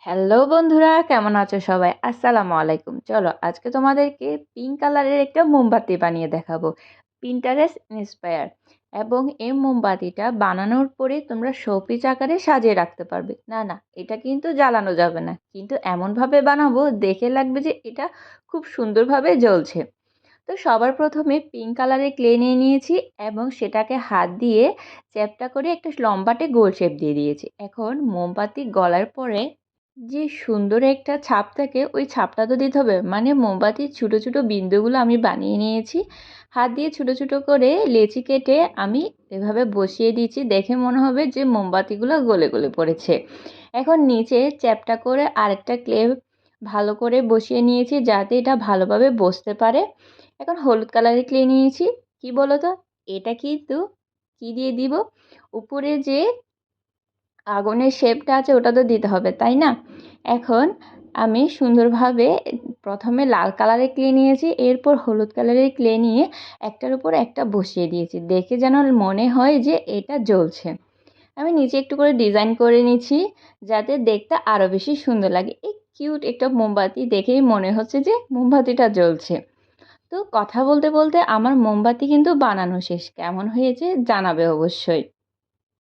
Hello বন্ধুরা, কেমন আছো সবাই? আসসালামু আলাইকুম। চলো আজকে তোমাদেরকে পিঙ্ক কালারের একটা মোমবাতি বানিয়ে দেখাবো, পিন্টারেস্ট ইন্সপায়ার। এবং এই মোমবাতিটা বানানোর পরে তোমরা শোপিস আকারে সাজিয়ে রাখতে পারবে। না না, এটা কিন্তু জ্বালানো যাবে না, কিন্তু এমনভাবে বানাবো দেখে লাগবে যে এটা খুব সুন্দরভাবে জ্বলছে। তো সবার প্রথমে পিঙ্ক কালারের ক্লে নিয়ে নিয়েছি এবং সেটাকে হাত দিয়ে চ্যাপ্টা করে একটা লম্বাটে গোল শেপ দিয়ে দিয়েছি। এখন মোমবাতি গলার পরে যে সুন্দর একটা ছাপ থাকে, ওই ছাপটা তো দিতে হবে। মানে মোমবাতির ছোটো ছোটো বিন্দুগুলো আমি বানিয়ে নিয়েছি, হাত দিয়ে ছোটো ছোটো করে লেচি কেটে আমি এভাবে বসিয়ে দিয়েছি। দেখে মনে হবে যে মোমবাতিগুলো গলে গলে পড়েছে। এখন নিচে চ্যাপ্টা করে আরেকটা ক্লে ভালো করে বসিয়ে নিয়েছি যাতে এটা ভালোভাবে বসতে পারে। এখন হলুদ কালারের ক্লে নিয়েছি। কি বলো তো, এটা কিন্তু কি দিয়ে দিব, উপরে যে আগুনের শেপটা আছে ওটা তো দিতে হবে, তাই না? এখন আমি সুন্দরভাবে প্রথমে লাল কালারের ক্লে নিয়েছি, এরপর হলুদ কালারের ক্লে নিয়ে একটার উপর একটা বসিয়ে দিয়েছি, দেখে যেন মনে হয় যে এটা জ্বলছে। আমি নিচে একটু করে ডিজাইন করে নিচ্ছি যাতে দেখতে আরও বেশি সুন্দর লাগে। এই কিউট একটা মোমবাতি, দেখেই মনে হচ্ছে যে মোমবাতিটা জ্বলছে। তো কথা বলতে বলতে আমার মোমবাতি কিন্তু বানানো শেষ। কেমন হয়েছে জানাবে অবশ্যই।